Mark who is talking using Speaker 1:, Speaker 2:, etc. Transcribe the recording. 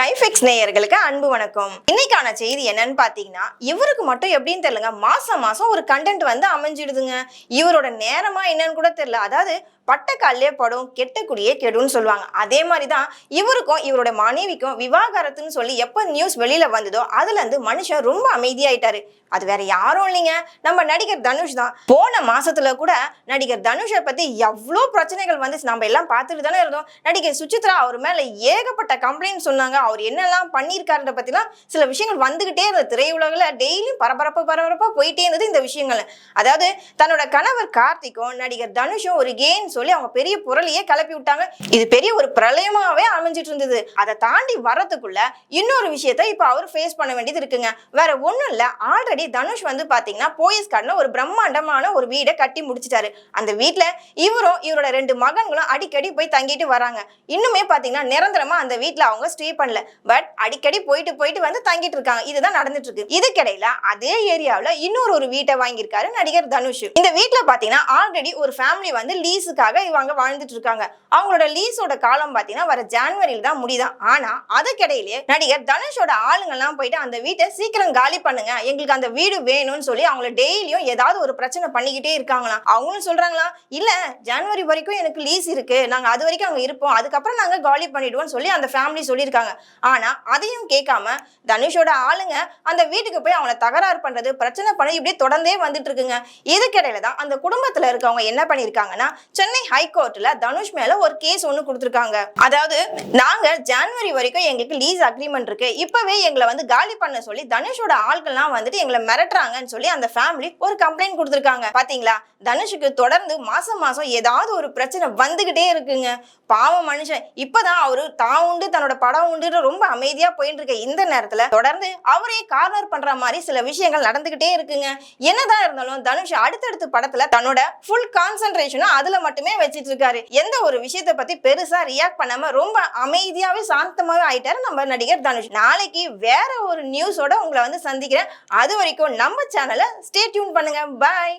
Speaker 1: ஸ்கைஃபிக்ஸ் நேயர்களுக்கு அன்பு வணக்கம். இன்னைக்கான செய்தி என்னன்னு பாத்தீங்கன்னா, இவருக்கு மட்டும் எப்படின்னு தெரியலங்க, மாசம் மாசம் ஒரு கண்டென்ட் வந்து அமைஞ்சிடுதுங்க. இவரோட நேரமா என்னன்னு கூட தெரியல. அதாவது பட்டக்காலே படும் கெட்டக்குடியே கெடுன்னு சொல்லுவாங்க. அதே மாதிரிதான் இவருக்கும் இவரோட மனைவிக்கும் விவாகரத்துன்னு சொல்லி எப்ப நியூஸ் வெளியில வந்ததோ அதுல இருந்து மனுஷன் ரொம்ப அமைதியாயிட்டாரு. அது வேற யாரும் இல்லைங்க, நம்ம நடிகர் தனுஷ் தான். போன மாசத்துல கூட நடிகர் தனுஷை பத்தி எவ்வளவு பிரச்சனைகள் வந்துச்சு, நம்ம எல்லாம் பார்த்துட்டு தானே இருந்தோம். நடிகர் சுசித்ரா அவர் மேல ஏகப்பட்ட கம்ப்ளைண்ட் சொன்னாங்க. அவர் என்னெல்லாம் பண்ணியிருக்காருன்ற பத்திலாம் சில விஷயங்கள் வந்துகிட்டே இருந்தது. திரையுலகில் டெய்லியும் பரபரப்பா போயிட்டே இருந்தது இந்த விஷயங்கள். அதாவது தன்னோட கணவர் கார்த்திக்கும் நடிகர் தனுஷும் ஒரு கேம் சொல்லி அவங்க பெரிய புரளையே கிளப்பி விட்டாங்க. இது பெரிய ஒரு பிரளயமாவே அமைஞ்சிட்டு இருந்தது. அதை தாண்டி வரதுக்குள்ள இன்னொரு விஷயத்த இப்ப அவர் ஃபேஸ் பண்ண வேண்டியது இருக்குங்க. வேற ஒண்ணும் இல்ல, ஆல்ரெடி தனுஷ் வந்து பாத்தீங்கன்னா போயஸ்கார்ட்ல ஒரு பிரம்மாண்டமான ஒரு வீடை கட்டி முடிச்சிட்டாரு. அந்த வீட்டுல இவரும் இவரோட 2 மகன்களும் அடிக்கடி போய் தங்கிட்டு வராங்க. இன்னுமே பாத்தீங்கன்னா நிரந்தரமா அந்த வீட்டுல அவங்க ஸ்டே பண்ணல, பட் அடிக்கடி போயிட்டு வந்து தங்கிட்டு இருக்காங்க. இதுதான் நடந்துட்டு இருக்கு. இதுக்கிடையில அதே ஏரியாவில் இன்னொரு வீட்டை வாங்கியிருக்காரு நடிகர் தனுஷ். இந்த வீட்டுல பாத்தீங்கன்னா ஆல்ரெடி ஒரு ஃபேமிலி வந்து லீஸுக்காக இவங்க வாழ்ந்துட்டு இருக்காங்க. அவங்களோட லீஸோட காலம் பாத்தீங்கன்னா வர ஜனவரியில தான் முடியுதான். ஆனா அதுக்கிடையிலே நடிகர் தனுஷோட ஆளுங்க எல்லாம் போயிட்டு அந்த வீட்டை சீக்கிரம் காலி பண்ணுங்க, எங்களுக்கு அந்த வீடு வேணும்னு சொல்லி அவங்கள டெய்லியும் ஏதாவது ஒரு பிரச்சனை பண்ணிக்கிட்டே இருக்காங்களாம். அவங்களும் சொல்றாங்களா, இல்ல ஜனவரி வரைக்கும் எனக்கு லீஸ் இருக்கு, நாங்க அது வரைக்கும் அங்க இருப்போம், அதுக்கப்புறம் நாங்க காலி பண்ணிடுவோம் சொல்லி அந்த ஃபேமிலி சொல்லியிருக்காங்க. ஆனா அதையும் கேட்காம தனுஷோட ஆளுங்க அந்த வீட்டுக்கு போய் அவங்கள தகராறு பண்றது, பிரச்சனை பண்ணி இப்படியே தொடர்ந்தே வந்துட்டு இருக்குங்க. இதுக்கிடையில தான் அந்த குடும்பத்துல இருக்கவங்க என்ன பண்ணிருக்காங்கன்னா, சென்னை ஹைகோர்ட்ல தனுஷ் மேல ஒரு கேஸ் ஒண்ணு கொடுத்திருக்காங்க. அதாவது நாங்க ஜனவரி வரைக்கும் எங்களுக்கு லீஸ் அக்ரிமெண்ட் இருக்கு, இப்பவே எங்களை வந்து காலி பண்ண சொல்லி தனுஷோட ஆட்கள்லாம் வந்துட்டு எங்களை மிரட்டுறாங்கன்னு சொல்லி அந்த ஃபேமிலி ஒரு கம்ப்ளைண்ட் கொடுத்திருக்காங்க. பாத்தீங்களா, தனுஷுக்கு தொடர்ந்து மாசம் ஏதாவது ஒரு பிரச்சனை வந்துகிட்டே இருக்குங்க. பாவம் மனுஷன் இப்பதான் அவரு தான் உண்டு தன்னோட படம் உண்டு ரொம்ப அமைதியா போயிட்டு இருக்க இந்த நேரத்துல தொடர்ந்து அவரே கார்னர் பண்ற மாதிரி சில விஷயங்கள் நடந்துகிட்டே இருக்குங்க. என்னதான் இருந்தாலும் தனுஷ் அடுத்தடுத்த படத்துல தன்னோட ஃபுல் கான்சென்ட்ரேஷனும் அதுல மட்டுமே வச்சிட்டு இருக்காரு. எந்த ஒரு விஷயத்தை பத்தி பெருசா ரியாக்ட் பண்ணாம ரொம்ப அமைதியாவே சாந்தமாவே ஆயிட்டாரு நம்ம நடிகர் தனுஷ். நாளைக்கு வேற ஒரு நியூஸோட உங்களை வந்து சந்திக்கிறேன். அது வரைக்கும் நம்ம சேனலை ஸ்டே டியூன் பண்ணுங்க. பாய்.